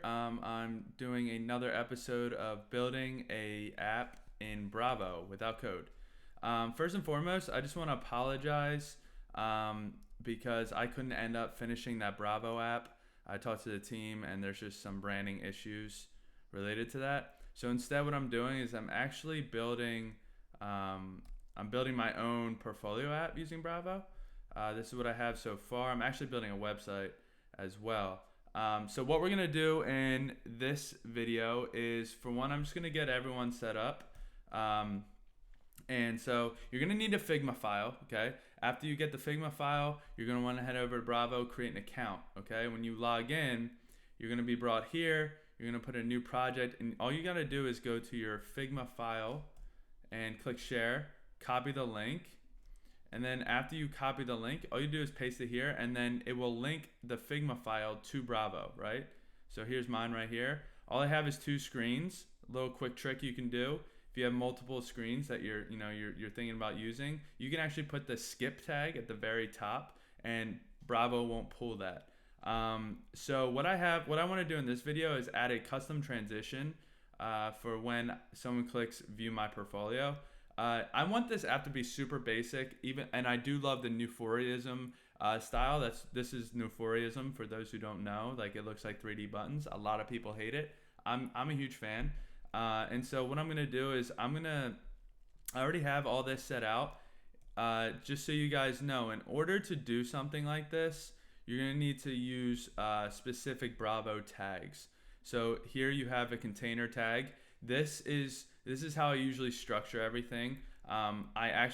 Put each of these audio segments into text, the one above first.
I'm doing another episode of building a app in Bravo without code. First and foremost, I just want to apologize because I couldn't end up finishing that Bravo app. I talked to the team, and there's just some branding issues related to that. So instead, what I'm doing is I'm building my own portfolio app using Bravo. This is what I have so far. I'm actually building a website as well. So what we're gonna do in this video is, for one, I'm just gonna get everyone set up. And so you're gonna need a Figma file, okay? After you get the Figma file, you're gonna wanna head over to Bravo, create an account, okay? When you log in, you're gonna be brought here. You're gonna put a new project, and all you gotta do is go to your Figma file and click share, copy the link, and then after you copy the link, all you do is paste it here, and then it will link the Figma file to Bravo, right? So here's mine right here. All I have is two screens. A little quick trick you can do. If you have multiple screens that you're thinking about using, you can actually put the skip tag at the very top, and Bravo won't pull that. So what I want to do in this video is add a custom transition for when someone clicks view my portfolio. I want this app to be super basic, and I do love the Neuphoriaism style. This is Neuphoriaism for those who don't know. Like, it looks like 3D buttons. A lot of people hate it. I'm a huge fan. And so what I'm gonna do is I already have all this set out. Just so you guys know, in order to do something like this, you're gonna need to use specific Bravo tags. So here you have a container tag. This is how I usually structure everything. I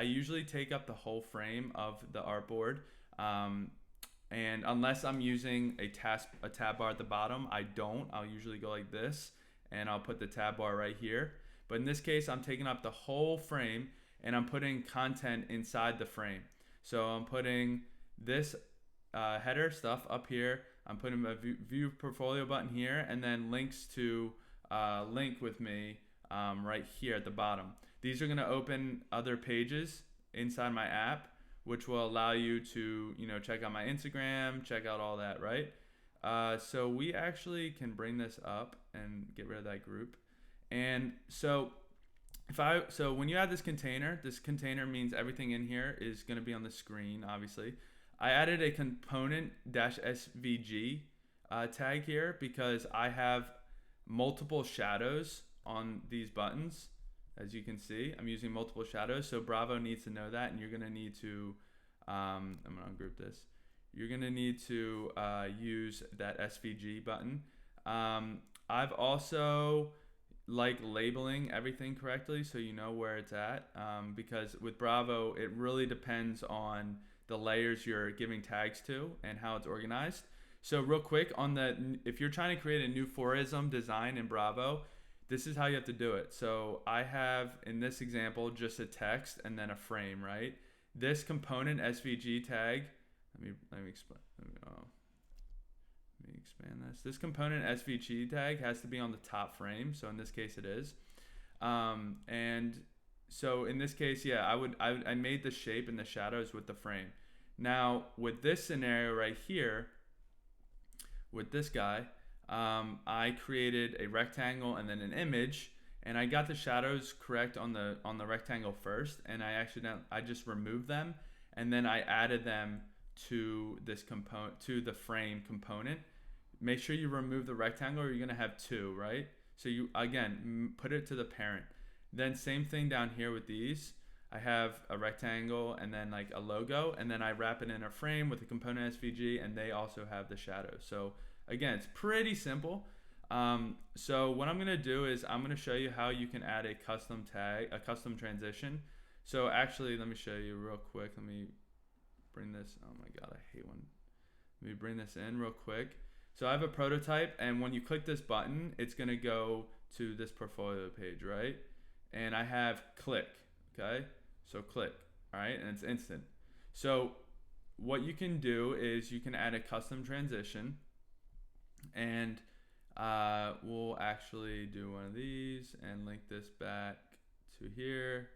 usually take up the whole frame of the artboard, and unless I'm using a tab bar at the bottom, I'll usually go like this, and I'll put the tab bar right here. But in this case, I'm taking up the whole frame, and I'm putting content inside the frame. So I'm putting this header stuff up here. I'm putting a view portfolio button here, and then links to link with me right here at the bottom. These are going to open other pages inside my app, which will allow you to check out my Instagram, check out all that, right? So we actually can bring this up and get rid of that group. And so when you add this container means everything in here is going to be on the screen, obviously. I added a component-svg tag here because I have multiple shadows on these buttons. As you can see, I'm using multiple shadows, so Bravo needs to know that, and you're going to need to I'm going to ungroup this. You're going to need to use that SVG button. I've also labeling everything correctly so you know where it's at, because with Bravo, it really depends on the layers you're giving tags to and how it's organized. So real quick, if you're trying to create a Neuphoriaism design in Bravo, this is how you have to do it. So I have, in this example, just a text and then a frame, right? This component SVG tag, let me expand this. This component SVG tag has to be on the top frame. So in this case, it is. And so in this case, yeah, I made the shape and the shadows with the frame. Now with this scenario right here, with this guy, I created a rectangle and then an image, and I got the shadows correct on the rectangle first, and I just removed them, and then I added them to this component, to the frame component. Make sure you remove the rectangle or you're gonna have two, right? So you again put it to the parent. Then same thing down here with these. I have a rectangle and then like a logo, and then I wrap it in a frame with a component SVG, and they also have the shadow. So again, it's pretty simple. So what I'm gonna do is I'm gonna show you how you can add a custom tag, a custom transition. So actually, let me show you real quick. Let me bring this. Oh my God, I hate when. Let me bring this in real quick. So I have a prototype, and when you click this button, it's gonna go to this portfolio page, right? And I have click, okay? So click, all right, and it's instant. So what you can do is you can add a custom transition, and we'll actually do one of these and link this back to here.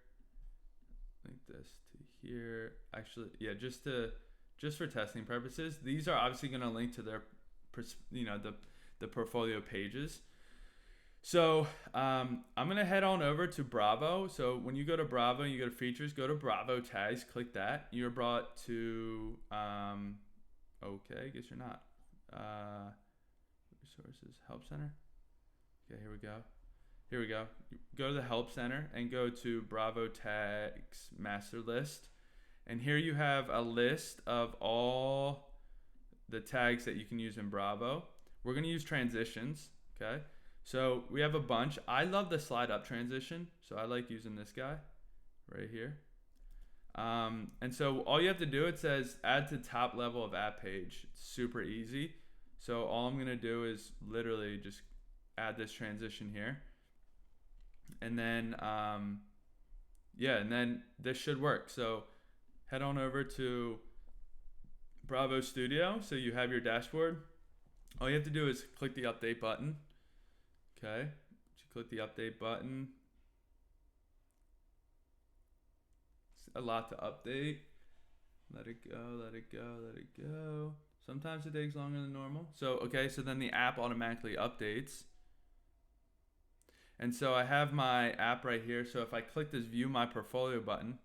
Link this to here. Actually, yeah, just for testing purposes, these are obviously going to link to their, the portfolio pages. So I'm gonna head on over to Bravo. So when you go to Bravo and you go to features, go to Bravo tags, click that. You're brought to okay, I guess you're not. Resources, Help Center. Okay, here we go. Here we go. Go to the Help Center and go to Bravo tags master list. And here you have a list of all the tags that you can use in Bravo. We're gonna use transitions, okay? So we have a bunch. I love the slide up transition, so I like using this guy right here. And so all you have to do, it says add to top level of app page. It's super easy. So all I'm gonna do is literally just add this transition here. And then, yeah, and then this should work. So head on over to Bravo Studio. So you have your dashboard. All you have to do is click the update button. Okay, you click the update button. It's a lot to update. Let it go, let it go, let it go. Sometimes it takes longer than normal. So, okay, so then the app automatically updates. And so I have my app right here. So if I click this view my portfolio button,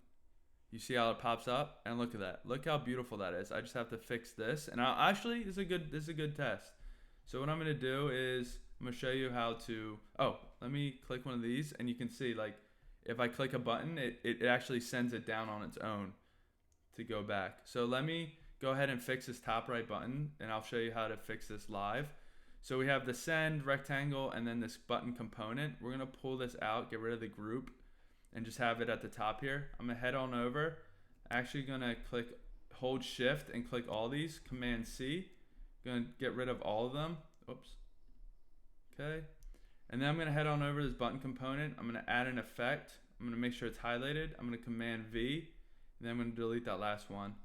you see how it pops up, and look at that. Look how beautiful that is. I just have to fix this, and this is a good test. So what I'm gonna do is I'm gonna show you how to. Oh, let me click one of these, and you can see like if I click a button, it actually sends it down on its own to go back. So let me go ahead and fix this top right button, and I'll show you how to fix this live. So we have the send rectangle and then this button component. We're gonna pull this out, get rid of the group, and just have it at the top here. I'm gonna head on over. Actually gonna hold shift and click all these, Command C. Gonna get rid of all of them. Oops. Okay. And then I'm gonna head on over to this button component. I'm gonna add an effect. I'm gonna make sure it's highlighted. I'm gonna Command V, and then I'm gonna delete that last one.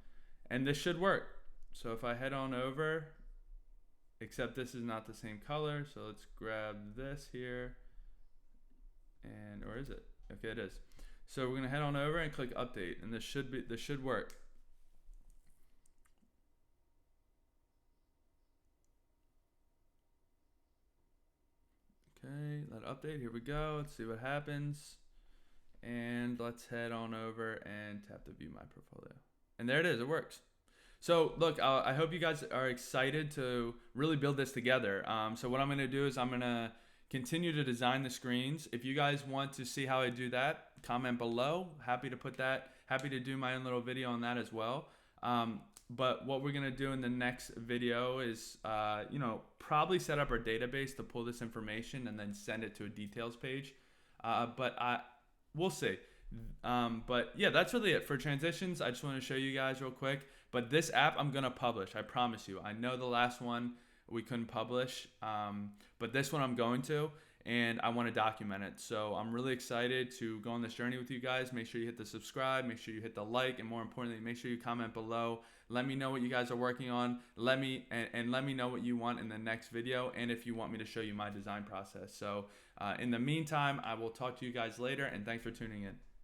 And this should work. So if I head on over, except this is not the same color, so let's grab this here. And, or is it? Okay, it is. So we're gonna head on over and click update, and this should work. Okay, let update. Here we go. Let's see what happens. And let's head on over and tap the view my portfolio. And there it is. It works. So look, I hope you guys are excited to really build this together. So what I'm going to do is I'm going to continue to design the screens. If you guys want to see how I do that, comment below. Happy to put that. Happy to do my own little video on that as well. But what we're going to do in the next video is, probably set up our database to pull this information and then send it to a details page. We'll see. But yeah, that's really it for transitions. I just want to show you guys real quick. But this app I'm going to publish. I promise you. I know the last one we couldn't publish. But this one I'm going to. And I want to document it. So I'm really excited to go on this journey with you guys. Make sure you hit the subscribe. Make sure you hit the like. And more importantly, make sure you comment below. Let me know what you guys are working on. Let me know what you want in the next video. And if you want me to show you my design process. So in the meantime, I will talk to you guys later. And thanks for tuning in.